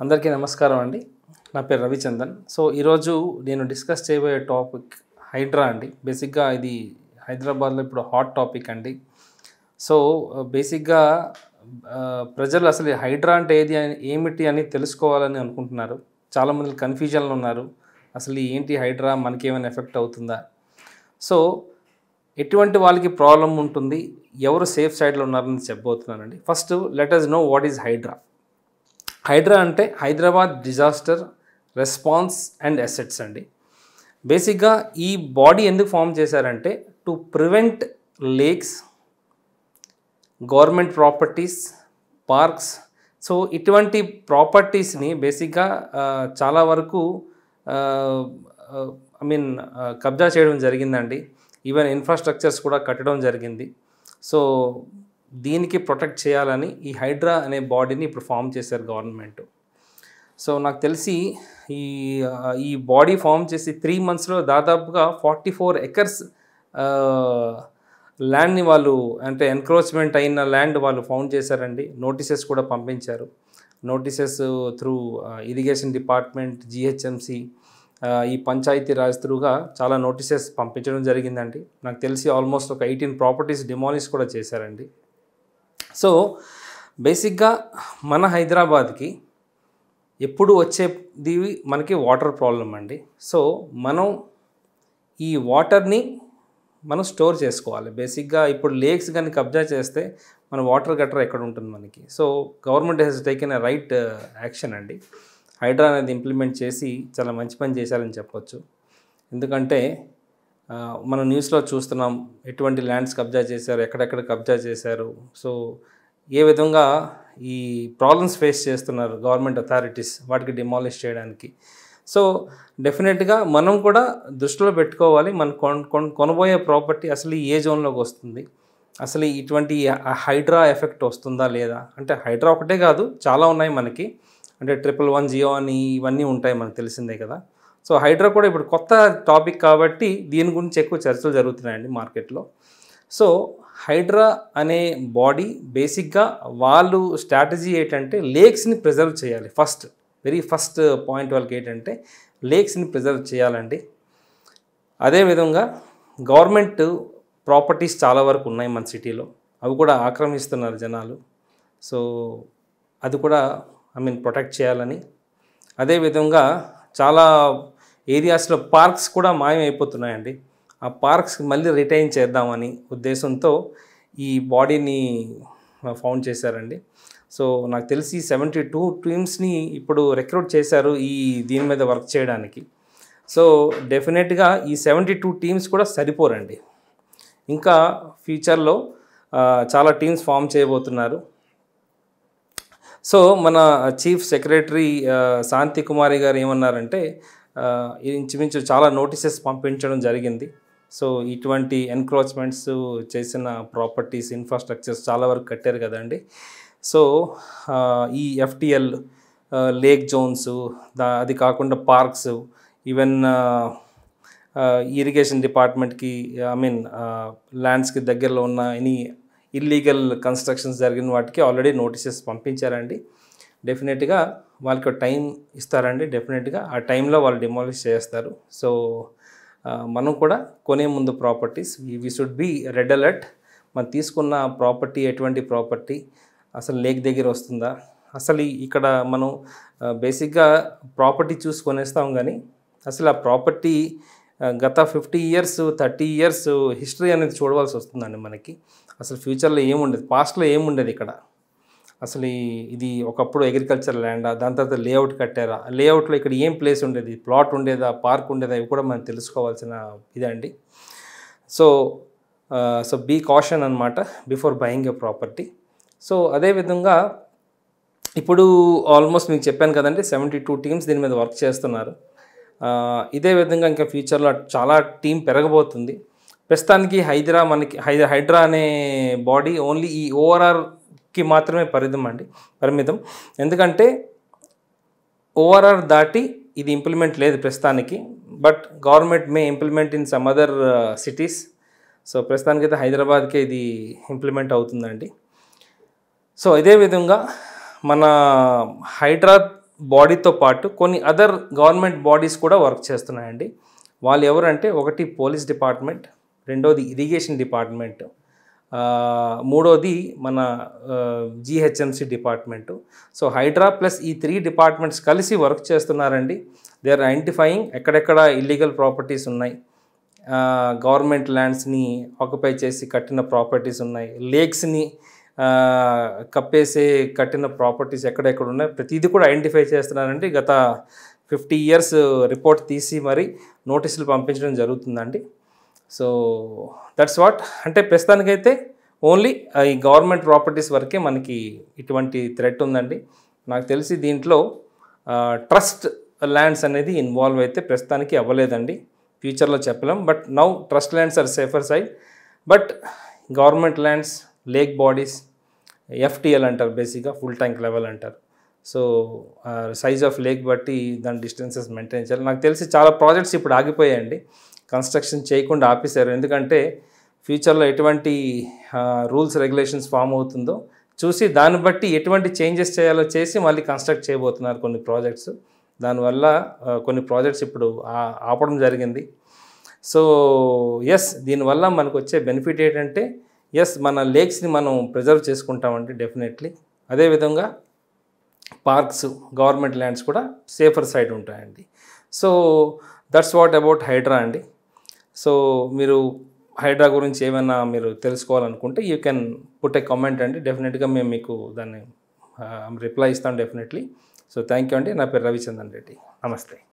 అందరికీ నమస్కారం అండి. నా పేరు రవిచందన్. సో ఈరోజు నేను డిస్కస్ చేయబోయే టాపిక్ హైడ్రా అండి. బేసిక్గా ఇది హైదరాబాద్లో ఇప్పుడు హాట్ టాపిక్ అండి. సో బేసిక్గా ప్రజలు అసలు హైడ్రా అంటే ఏమిటి అని తెలుసుకోవాలని అనుకుంటున్నారు. చాలామంది కన్ఫ్యూజన్లో ఉన్నారు. అసలు ఏంటి హైడ్రా, మనకి ఏమైనా ఎఫెక్ట్ అవుతుందా? సో ఎటువంటి వాళ్ళకి ప్రాబ్లం ఉంటుంది, ఎవరు సేఫ్ సైడ్లో ఉన్నారని చెప్పబోతున్నానండి. First let us know what is Hydra. Hydra అంటే Hyderabad disaster response and assets అండి. బేసిక్గా ఈ బాడీ ఎందుకు ఫామ్ చేశారంటే to prevent lakes, government properties, parks. So ఇటువంటి ప్రాపర్టీస్ని బేసిక్గా చాలా వరకు కబ్జా చేయడం జరిగిందండి. ఈవెన్ ఇన్ఫ్రాస్ట్రక్చర్స్ కూడా కట్టడం జరిగింది. సో దీనికి ప్రొటెక్ట్ చేయాలని ఈ హైడ్రా అనే బాడీని ఇప్పుడు ఫామ్ చేశారు గవర్నమెంట్. సో నాకు తెలిసి ఈ బాడీ ఫామ్ చేసి 3 monthsలో దాదాపుగా 44 acres ల్యాండ్ని వాళ్ళు అంటే ఎన్క్రోచ్మెంట్ అయిన ల్యాండ్ వాళ్ళు ఫౌండ్ చేశారండి. నోటీసెస్ కూడా పంపించారు. Notices through irrigation department, GHMC, ఈ పంచాయతీ రాజ్ త్రూగా చాలా నోటీసెస్ పంపించడం జరిగిందండి. నాకు తెలిసి ఆల్మోస్ట్ ఒక 18 ప్రాపర్టీస్ డిమాలిష్ కూడా చేశారండి. సో బేసిక్గా మన హైదరాబాద్కి ఎప్పుడు వచ్చేది మనకి వాటర్ ప్రాబ్లం అండి. సో మనం ఈ వాటర్ని మనం స్టోర్ చేసుకోవాలి. బేసిక్గా ఇప్పుడు లేక్స్ కానీ కబ్జా చేస్తే మన వాటర్ గట్రా ఎక్కడ ఉంటుంది మనకి. So government has taken a right action అండి. హైడ్రా అనేది ఇంప్లిమెంట్ చేసి చాలా మంచి పని చేశారని చెప్పొచ్చు. ఎందుకంటే మనం న్యూస్లో చూస్తున్నాం ఎటువంటి ల్యాండ్స్ కబ్జా చేశారు, ఎక్కడెక్కడ కబ్జా చేశారు. సో ఏ విధంగా ఈ ప్రాబ్లమ్స్ ఫేస్ చేస్తున్నారు గవర్నమెంట్ అథారిటీస్ వాటికి డిమాలిష్ చేయడానికి. సో డెఫినెట్గా మనం కూడా దృష్టిలో పెట్టుకోవాలి. మనం కొనబోయే ప్రాపర్టీ అసలు ఏ జోన్లోకి వస్తుంది, అసలు ఇటువంటి హైడ్రా ఎఫెక్ట్ వస్తుందా లేదా. అంటే హైడ్రా ఒకటే కాదు, చాలా ఉన్నాయి మనకి. అంటే 111 జియో అని ఇవన్నీ ఉంటాయి, మనకు తెలిసిందే కదా. సో హైడ్రా కూడా ఇప్పుడు కొత్త టాపిక్ కాబట్టి దీని గురించి ఎక్కువ చర్చలు జరుగుతున్నాయండి మార్కెట్లో. సో హైడ్రా అనే బాడీ బేసిక్గా వాళ్ళు స్ట్రాటజీ ఏంటంటే లేక్స్ని ప్రిజర్వ్ చేయాలి. వెరీ ఫస్ట్ పాయింట్ వాళ్ళకి ఏంటంటే లేక్స్ని ప్రిజర్వ్ చేయాలండి. అదేవిధంగా గవర్నమెంట్ ప్రాపర్టీస్ చాలా వరకు ఉన్నాయి మన సిటీలో, అవి కూడా ఆక్రమిస్తున్నారు జనాలు. సో అది కూడా ప్రొటెక్ట్ చేయాలని. అదేవిధంగా చాలా ఏరియాస్లో పార్క్స్ కూడా మాయమైపోతున్నాయండి. ఆ పార్క్స్కి మళ్ళీ రిటైన్ చేద్దామని ఉద్దేశంతో ఈ బాడీని ఫౌండ్ చేశారండి. సో నాకు తెలిసి 72 టీమ్స్ని ఇప్పుడు రిక్రూట్ చేశారు దీని మీద వర్క్ చేయడానికి. సో డెఫినెట్గా ఈ 72 టీమ్స్ కూడా సరిపోరండి. ఇంకా ఫ్యూచర్లో చాలా టీమ్స్ ఫామ్ చేయబోతున్నారు. సో మన చీఫ్ సెక్రటరీ శాంతి కుమారి గారు ఏమన్నారంటే ఇంచుమించు చాలా నోటీసెస్ పంపించడం జరిగింది. సో ఇటువంటి ఎన్క్రోచ్మెంట్స్ చేసిన ప్రాపర్టీస్, ఇన్ఫ్రాస్ట్రక్చర్స్ చాలా వరకు కట్టారు కదండి. సో ఈ ఎఫ్టిఎల్ లేక్ జోన్స్, అది కాకుండా పార్క్స్, ఈవెన్ ఇరిగేషన్ డిపార్ట్మెంట్కి ల్యాండ్స్కి దగ్గరలో ఉన్న ఎనీ ఇల్లీగల్ కన్స్ట్రక్షన్స్ జరిగిన వాటికి ఆల్రెడీ నోటీసెస్ పంపించారండి. డెఫినెట్గా వాళ్ళకి టైం ఇస్తారండి. డెఫినెట్గా ఆ టైంలో వాళ్ళు డిమాలిష్ చేస్తారు. సో మనం కూడా కొనే ముందు properties we should be red alert. మనం తీసుకున్న ప్రాపర్టీ ఎటువంటి ప్రాపర్టీ, అసలు లేక్ దగ్గర వస్తుందా, అసలు ఇక్కడ మనం బేసిక్గా ప్రాపర్టీ చూసి కొనేస్తాం కానీ అసలు ఆ ప్రాపర్టీ గత 50 years 30 years హిస్టరీ అనేది చూడవలసి వస్తుందండి మనకి. అసలు ఫ్యూచర్లో ఏముండేది, పాస్ట్లో ఏముండేది ఇక్కడ. అసలు ఇది ఒకప్పుడు అగ్రికల్చర్ ల్యాండా, దాని తర్వాత లేఅవుట్ కట్టారా, లేఅవుట్లో ఇక్కడ ఏం ప్లేస్ ఉండేది, ప్లాట్ ఉండేదా, పార్క్ ఉండేదా, ఇవి కూడా మనం తెలుసుకోవాల్సిన ఇదండి. సో బీ కాషన్ అనమాట before buying a property. So అదేవిధంగా ఇప్పుడు ఆల్మోస్ట్ మీకు చెప్పాను కదండి, 72 టీమ్స్ దీని మీద వర్క్ చేస్తున్నారు. ఇదే విధంగా ఇంకా ఫ్యూచర్లో చాలా టీం పెరగబోతుంది. ప్రస్తుతానికి హైడ్రా అనే బాడీ ఓన్లీ ఈ ఓఆర్ఆర్కి మాత్రమే పరిమితం. ఎందుకంటే ఓఆర్ఆర్ దాటి ఇది ఇంప్లిమెంట్ లేదు ప్రస్తుతానికి. But government May implement in some other cities. So ప్రస్తుతానికైతే హైదరాబాద్కే ఇది ఇంప్లిమెంట్ అవుతుందండి. సో ఇదే విధంగా మన హైడ్రా బాడీతో పాటు కొన్ని అదర్ గవర్నమెంట్ బాడీస్ కూడా వర్క్ చేస్తున్నాయండి. వాళ్ళు ఎవరంటే ఒకటి పోలీస్ డిపార్ట్మెంట్, రెండోది ఇరిగేషన్ డిపార్ట్మెంట్, మూడోది మన GHMC department. So HYDRAA plus ఈ 3 డిపార్ట్మెంట్స్ కలిసి వర్క్ చేస్తున్నారండి. దే ఆర్ ఐడెంటిఫైయింగ్ ఎక్కడెక్కడ ఇల్లీగల్ ప్రాపర్టీస్ ఉన్నాయి, గవర్నమెంట్ ల్యాండ్స్ని ఆక్యుపై చేసి కట్టిన ప్రాపర్టీస్ ఉన్నాయి, లేక్స్ని కప్పేసే కట్టిన ప్రాపర్టీస్ ఎక్కడెక్కడ ఉన్నాయి, ప్రతిదీ కూడా ఐడెంటిఫై చేస్తున్నారండి. గత 50 years రిపోర్ట్ తీసి మరి నోటీసులు పంపించడం జరుగుతుందండి. So that's what. అంటే ప్రస్తుతానికైతే ఓన్లీ ఈ గవర్నమెంట్ ప్రాపర్టీస్ వరకే మనకి ఇటువంటి థ్రెట్ ఉందండి. నాకు తెలిసి దీంట్లో ట్రస్ట్ ల్యాండ్స్ అనేది ఇన్వాల్వ్ అయితే ప్రస్తుతానికి అవ్వలేదండి. ఫ్యూచర్లో చెప్పలేం. But now trust lands are safer side. But government lands, lake bodies, FTL అంటారు, బేసిక్గా ఫుల్ ట్యాంక్ లెవెల్ అంటారు. సో సైజ్ ఆఫ్ లేక్ బట్టి దాని డిస్టెన్సెస్ మెయింటైన్ చేయాలి. నాకు తెలిసి చాలా ప్రాజెక్ట్స్ ఇప్పుడు ఆగిపోయాయండి, కన్స్ట్రక్షన్ చేయకుండా ఆపేశారు. ఎందుకంటే ఫ్యూచర్లో ఎటువంటి రూల్స్ రెగ్యులేషన్స్ ఫామ్ అవుతుందో చూసి దాన్ని బట్టి ఎటువంటి చేంజెస్ చేయాలో చేసి మళ్ళీ కన్స్ట్రక్ట్ చేయబోతున్నారు కొన్ని ప్రాజెక్ట్స్. దానివల్ల కొన్ని ప్రాజెక్ట్స్ ఇప్పుడు ఆపడం జరిగింది. సో ఎస్, దీనివల్ల మనకు వచ్చే బెనిఫిట్ ఏంటంటే ఎస్, మన లేక్స్ని మనం ప్రిజర్వ్ చేసుకుంటామండి డెఫినెట్లీ. అదేవిధంగా పార్క్స్, గవర్నమెంట్ ల్యాండ్స్ కూడా సేఫర్ సైడ్ ఉంటాయండి. So that's what about HYDRAA అండి. సో మీరు హైడ్రా గురించి ఏమైనా మీరు తెలుసుకోవాలనుకుంటే you can put a comment అండి. డెఫినెట్గా మేము మీకు దాన్ని రిప్లై ఇస్తాం డెఫినెట్లీ. సో థ్యాంక్ యూ అండి. నా పేరు రవిచంద్రన్ రెడ్డి. నమస్తే.